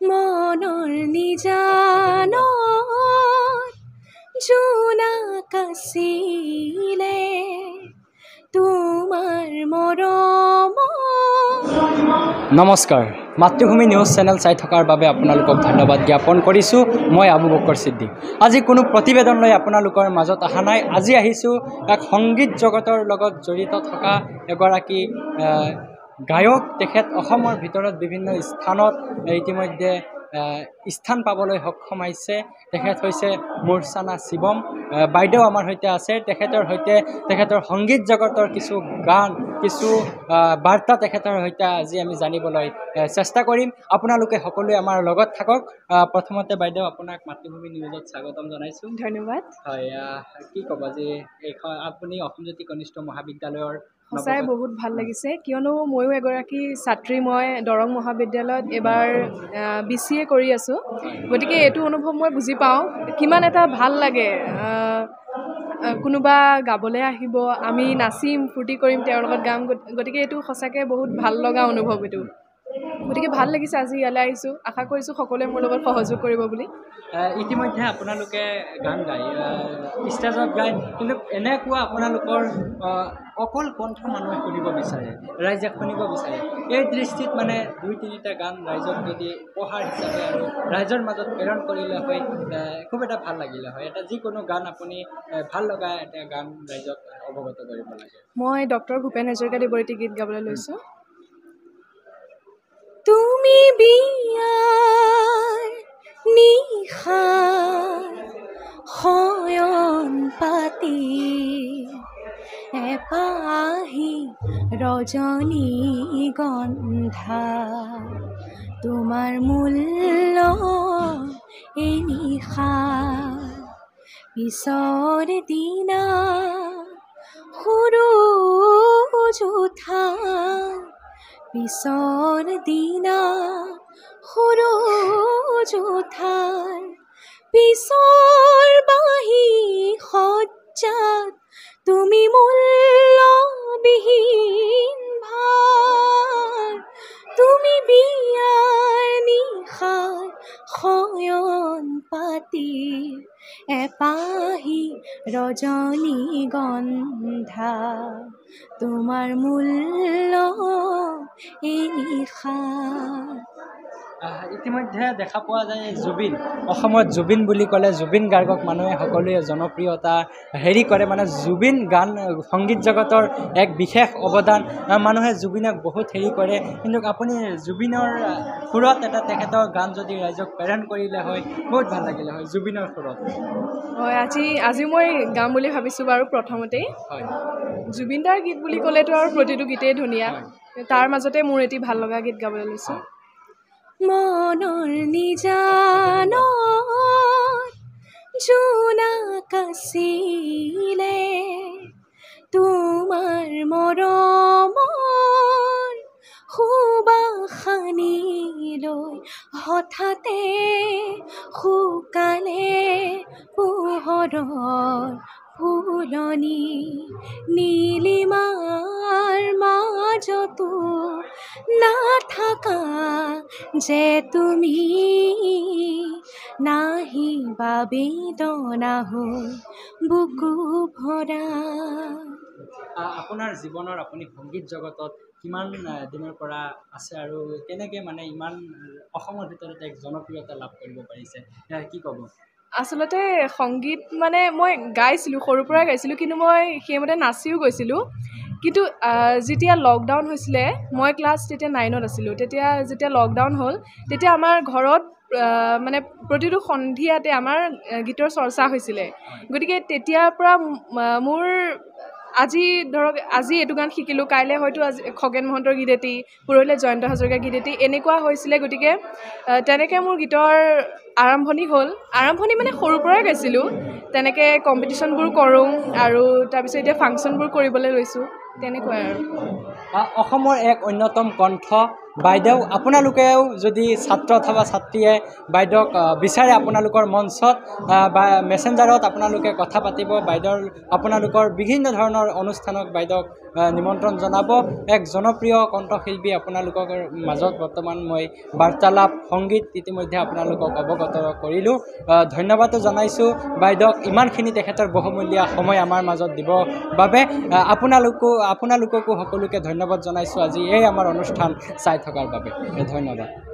মনৰ নিজানত জোনাক আছিলে তোমাৰ মৰমত। নমস্কাৰ, মাতৃভূমি নিউজ চেনেল চাই থকাৰ বাবে আপোনালোকক ধন্যবাদ জ্ঞাপন কৰিছোঁ। মই আবু বকৰ সিদ্দিক। আজি কোনো প্ৰতিবেদন লৈ আপোনালোকৰ মাজত অহা নাই। আজি আহিছোঁ এক সংগীত জগতৰ লগত জড়িত থকা এগৰাকী গায়ক। তেখেত অসমৰ ভিতৰত বিভিন্ন স্থানত ইতিমধ্যে স্থান পাবলৈ সক্ষম হৈছে। তেখেত হৈছে মূৰ্ছনা শিৱম। বাইদেউ আমাৰ সৈতে আছে। তেখেতৰ সংগীত জগতৰ কিছু গান, কিছু বাৰ্তা তেখেতৰ সৈতে আজি আমি জানিবলৈ চেষ্টা কৰিম। আপোনালোকে সকলোৱে আমাৰ লগত থাকক। প্ৰথমতে বাইদেউ আপোনাক মাতৃভূমি নিউজত স্বাগতম জনাইছোঁ। ধন্যবাদ। হয়, কি ক'ব যে এইখন আপুনি অসমজ্যোতি কনিষ্ঠ মহাবিদ্যালয়ৰ সঁচাই বহুত ভাল লাগিছে, কিয়নো ময়ো এগৰাকী ছাত্ৰী। মই দৰং মহাবিদ্যালয়ত এইবাৰ BCA কৰি আছোঁ। গতিকে এইটো অনুভৱ মই বুজি পাওঁ, কিমান এটা ভাল লাগে। কোনোবা গাবলৈ আহিব, আমি নাচিম, ফূৰ্তি কৰিম, তেওঁৰ লগত গাম। গতিকে এইটো সঁচাকৈ বহুত ভাল লগা অনুভৱ এইটো। গতিকে ভাল লাগিছে, আজি ইয়ালৈ আহিছোঁ। আশা কৰিছোঁ সকলোৱে মোৰ লগত সহযোগ কৰিব বুলি। ইতিমধ্যে আপোনালোকে গান গায়, ষ্টেজত গায়, কিন্তু এনেকুৱা আপোনালোকৰ অকল কণ্ঠ মানুহে শুনিব বিচাৰে, ৰাইজে শুনিব বিচাৰে। এই দৃষ্টিত মানে 2-3টা গান ৰাইজক যদি উপহাৰ হিচাপে আৰু ৰাইজৰ মাজত প্ৰেৰণ কৰিলে হয়, খুব এটা ভাল লাগিলে হয়। এটা যিকোনো গান আপুনি ভাল লগা এটা গান ৰাইজক অৱগত কৰিব লাগে। মই ডক্টৰ ভূপেন হাজৰিকা দেৱৰ এটি গীত গাবলৈ লৈছোঁ। তুমি বিয়াৰ নিশাৰ শয়ন পাতি এপাহি ৰজনীগন্ধা, তোমাৰ মূল্য এই নিশা পিছৰ দিনা সূৰুজ উঠা, পিছৰ দিনা সূৰুজ উঠাৰ পিছৰ বাহি সজ্জাত তুমি মূল্যবিহীন ভাৰ, তুমি বিয়াৰ নিশাৰ শয়ন পাতি এপাহি ৰজনীগন্ধা, তোমাৰ মূল্য এই নিশা। ইতিমধ্যে দেখা পোৱা যায় জুবিন, অসমত জুবিন বুলি ক'লে জুবিন গাৰ্গক মানুহে সকলোৱে জনপ্ৰিয়তা কৰে। মানে জুবিন গান সংগীত জগতৰ এক বিশেষ অৱদান। মানুহে জুবিনক বহুত কৰে, কিন্তু আপুনি জুবিনৰ সুৰত এটা তেখেতৰ গান যদি ৰাইজক প্ৰেৰণ কৰিলে হয়, বহুত ভাল লাগিলে হয় জুবিনৰ সুৰত। হয়, আজি মই গাম বুলি ভাবিছোঁ বাৰু। প্ৰথমতেই হয়, জুবিন দাৰ গীত বুলি ক'লেতো আৰু প্ৰতিটো গীতেই ধুনীয়া। তাৰ মাজতে মোৰ এটি ভাল লগা গীত গাবলৈ লৈছোঁ। মনৰ নিজানত জোনাক আছিলে তোমাৰ মৰমৰ সুবাসনি লৈ, হঠাতে শুকালে পোহৰৰ ফুলনি, নীলিমাৰ মাজতো নাথাকা যে তুমি, নাহিবা বেদনা হৈ বুকু ভৰা। আপোনাৰ জীৱনৰ আপুনি সংগীত জগতত কিমান দিনৰ পৰা আছে আৰু কেনেকৈ মানে ইমান অসমৰ ভিতৰত এক জনপ্ৰিয়তা লাভ কৰিব পাৰিছে, কি ক'ব? আচলতে সংগীত মানে মই গাইছিলোঁ, সৰুৰ পৰাই গাইছিলোঁ, কিন্তু মই সেইমতে নাচিও গৈছিলোঁ। কিন্তু যেতিয়া লকডাউন হৈছিলে, মই ক্লাছ তেতিয়া 9ত আছিলোঁ। যেতিয়া লকডাউন হ'ল, তেতিয়া আমাৰ ঘৰত মানে প্ৰতিটো সন্ধিয়াতে আমাৰ গীতৰ চৰ্চা হৈছিলে। গতিকে তেতিয়াৰ পৰা মোৰ আজি ধৰক, আজি এইটো গান শিকিলোঁ, কাইলৈ হয়তো খগেন মহন্তৰ গীত এটি, পৰহিলৈ জয়ন্ত হাজৰিকাৰ গীত এটি, এনেকুৱা হৈছিলে। গতিকে তেনেকৈ মোৰ গীতৰ আৰম্ভণি হ'ল। আৰম্ভণি মানে সৰুৰ পৰাই গাইছিলোঁ, তেনেকৈ কম্পিটিশ্যনবোৰ কৰোঁ আৰু তাৰপিছত এতিয়া ফাংচনবোৰ কৰিবলৈ লৈছোঁ, তেনেকুৱাই আৰু। অসমৰ এক অন্যতম কণ্ঠ বাইদেউ আপোনালোকেও যদি ছাত্ৰ অথবা ছাত্ৰীয়ে বাইদেউক বিচাৰে আপোনালোকৰ মঞ্চত বা মেছেঞ্জাৰত আপোনালোকে কথা পাতিব বাইদেউৰ আপোনালোকৰ বিভিন্ন ধৰণৰ অনুষ্ঠানত বাইদেউক নিমন্ত্ৰণ জনাব এক জনপ্ৰিয় কণ্ঠশিল্পী আপোনালোকৰ মাজত বৰ্তমান মই বাৰ্তালাপ সংগীত ইতিমধ্যে আপোনালোকক অৱগত কৰিলোঁ ধন্যবাদো জনাইছোঁ বাইদেউক ইমানখিনি তেখেতৰ বহুমূলীয়া সময় আমাৰ মাজত দিবৰ বাবে আপোনালোককো সকলোকে ধন্যবাদ জনাইছোঁ আজি এই আমাৰ অনুষ্ঠান চাই থকাৰ বাবে ধন্যবাদ